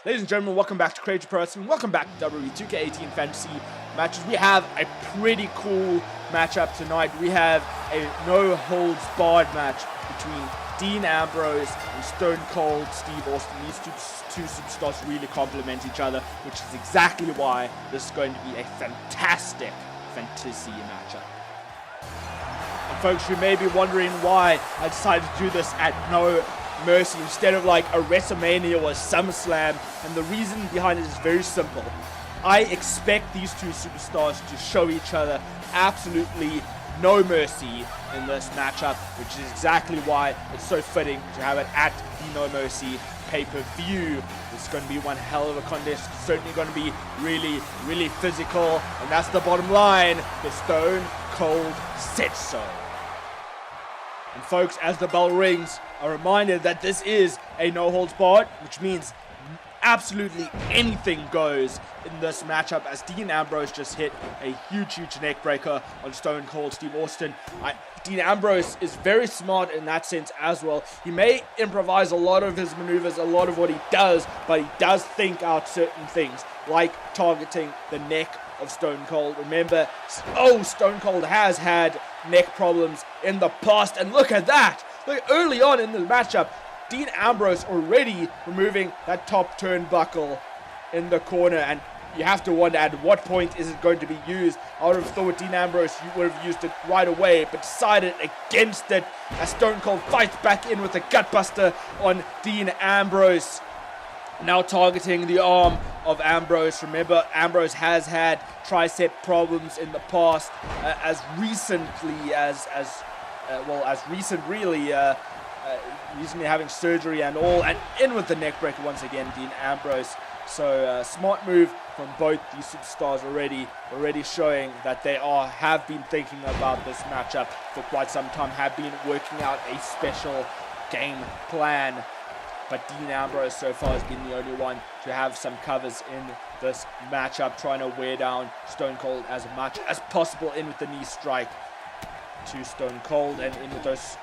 Ladies and gentlemen, welcome back to Creative Pro-Wrasslin. Welcome back to WWE 2K18 Fantasy Matches. We have a pretty cool matchup tonight. We have a no-holds-barred match between Dean Ambrose and Stone Cold Steve Austin. These two superstars really complement each other, which is exactly why this is going to be a fantastic fantasy matchup. And folks, you may be wondering why I decided to do this at No Mercy instead of like a WrestleMania or a SummerSlam, and the reason behind it is very simple. I expect these two superstars to show each other absolutely no mercy in this matchup, which is exactly why it's so fitting to have it at the No Mercy pay-per-view. It's going to be one hell of a contest. It's certainly going to be really physical, and that's the bottom line. The Stone Cold said so. And folks, as the bell rings, a reminder that this is a no-holds-barred, which means absolutely anything goes in this matchup, as Dean Ambrose just hit a huge neck breaker on Stone Cold Steve Austin. Dean Ambrose is very smart in that sense as well. He may improvise a lot of his maneuvers, a lot of what he does, but he does think out certain things, like targeting the neck of Stone Cold. Remember, Stone Cold has had neck problems in the past, and look at that. Look, early on in the matchup, Dean Ambrose already removing that top turnbuckle in the corner, and you have to wonder at what point is it going to be used. I would have thought Dean Ambrose would have used it right away, but decided against it as Stone Cold fights back in with a gutbuster on Dean Ambrose. Now targeting the arm of Ambrose. Remember, Ambrose has had tricep problems in the past, as recently as recent really, recently having surgery and all, and in with the neck breaker once again, Dean Ambrose. So smart move from both these superstars already showing that they have been thinking about this matchup for quite some time, have been working out a special game plan. But Dean Ambrose so far has been the only one to have some covers in this matchup, trying to wear down Stone Cold as much as possible, in with the knee strike to Stone Cold, and in with those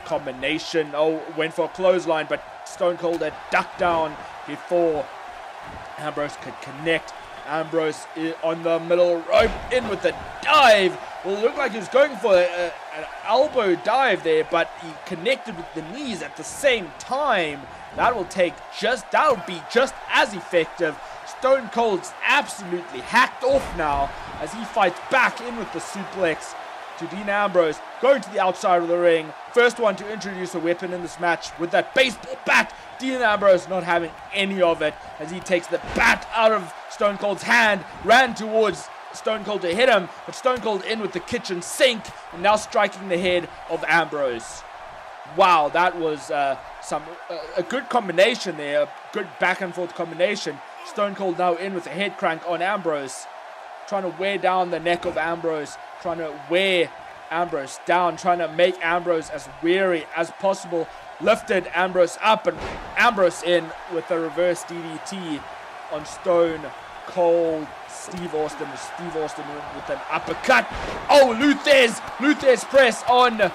combination. Went for a clothesline, but Stone Cold had ducked down before Ambrose could connect. Ambrose on the middle rope, in with the dive. Well, it looked like he was going for an elbow dive there, but he connected with the knees at the same time. That will be just as effective. Stone Cold's absolutely hacked off now as he fights back in with the suplex to Dean Ambrose, going to the outside of the ring. First one to introduce a weapon in this match with that baseball bat. Dean Ambrose not having any of it as he takes the bat out of Stone Cold's hand, ran towards Stone Cold to hit him, but Stone Cold in with the kitchen sink, and now striking the head of Ambrose. Wow, that was a good combination there, a good back and forth combination. Stone Cold now in with a head crank on Ambrose, trying to wear down the neck of Ambrose, trying to wear Ambrose down, trying to make Ambrose as weary as possible. Lifted Ambrose up, and Ambrose in with a reverse DDT on Stone Cold Steve Austin. Steve Austin with an uppercut. Luther's press on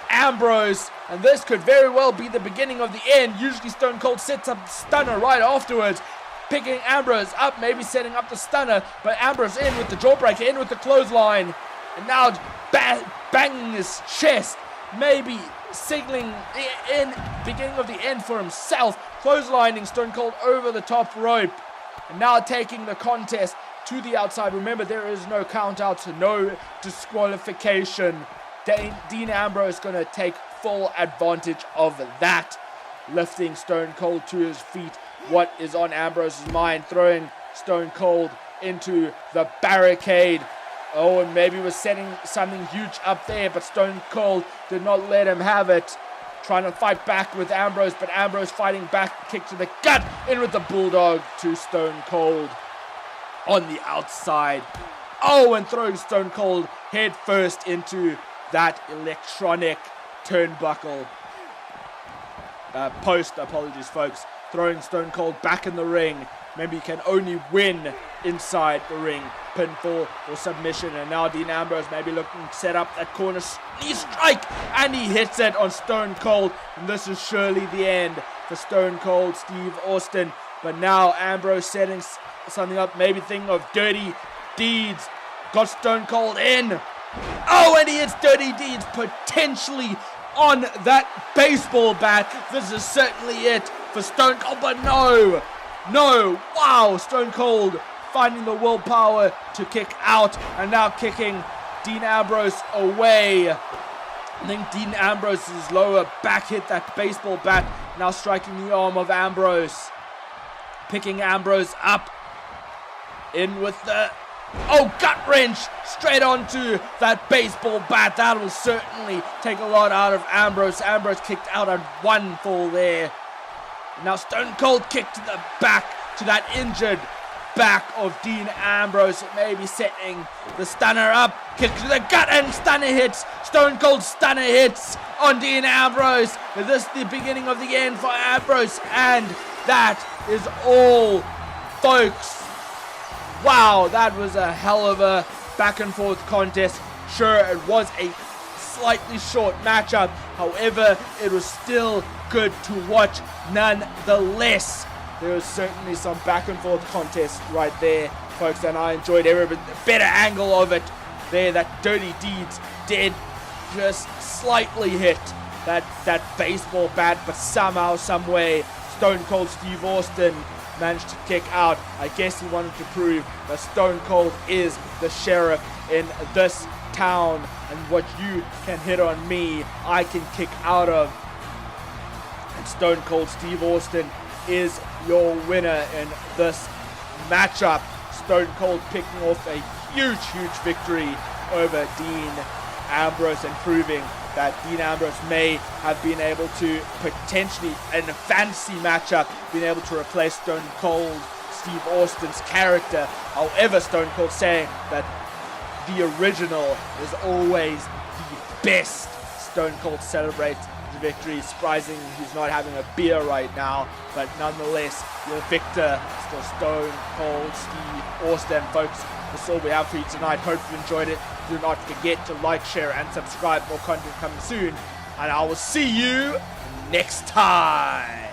Ambrose, and this could very well be the beginning of the end. Usually Stone Cold sets up the stunner right afterwards, picking Ambrose up, maybe setting up the stunner, but Ambrose in with the jawbreaker, in with the clothesline, and now banging his chest, maybe signaling in beginning of the end for himself, clotheslining Stone Cold over the top rope, and now taking the contest to the outside. Remember, there is no count out, so no disqualification. Dean Ambrose going to take full advantage of that, lifting Stone Cold to his feet. What is on Ambrose's mind? Throwing Stone Cold into the barricade. And maybe was setting something huge up there, but Stone Cold did not let him have it. Trying to fight back with Ambrose, but Ambrose fighting back, kick to the gut, in with the bulldog to Stone Cold on the outside. And throwing Stone Cold head first into that electronic turnbuckle post. Apologies, folks. Throwing Stone Cold back in the ring. Remember, you can only win inside the ring. Pinfall or submission. And now Dean Ambrose maybe looking to set up that corner knee strike. And he hits it on Stone Cold. And this is surely the end for Stone Cold Steve Austin. But now Ambrose setting something up, maybe thinking of Dirty Deeds. Got Stone Cold in. Oh, and he hits Dirty Deeds potentially on that baseball bat. This is certainly it for Stone Cold, but no. Wow, Stone Cold finding the willpower to kick out and now kicking Dean Ambrose away. I think Dean Ambrose's lower back hit that baseball bat, now striking the arm of Ambrose. Picking Ambrose up. In with the gut wrench straight onto that baseball bat. That will certainly take a lot out of Ambrose. Ambrose kicked out on one fall there. Now Stone Cold kick to the back, to that injured back of Dean Ambrose. Maybe setting the stunner up. Kick to the gut and stunner hits. Stone Cold stunner hits on Dean Ambrose. This is the beginning of the end for Ambrose. And that is all, folks. Wow, that was a hell of a back and forth contest. Sure, it was a slightly short matchup. However, it was still good to watch nonetheless. There was certainly some back and forth contest right there, folks, and I enjoyed every bit. Better angle of it there. That Dirty Deeds did just slightly hit that baseball bat, but somehow, some way, Stone Cold Steve Austin managed to kick out. I guess he wanted to prove that Stone Cold is the sheriff in this town, and what you can hit on me, I can kick out of. And Stone Cold Steve Austin is your winner in this matchup. Stone Cold picking off a huge victory over Dean Ambrose and proving that Dean Ambrose may have been able to potentially, in a fantasy matchup, been able to replace Stone Cold Steve Austin's character. However, Stone Cold saying that the original is always the best. Stone Cold celebrates the victory. Surprising he's not having a beer right now, but nonetheless, your victor, still Stone Cold Steve Austin. Folks, that's all we have for you tonight. Hope you enjoyed it. Do not forget to like, share, and subscribe. More content coming soon. And I will see you next time.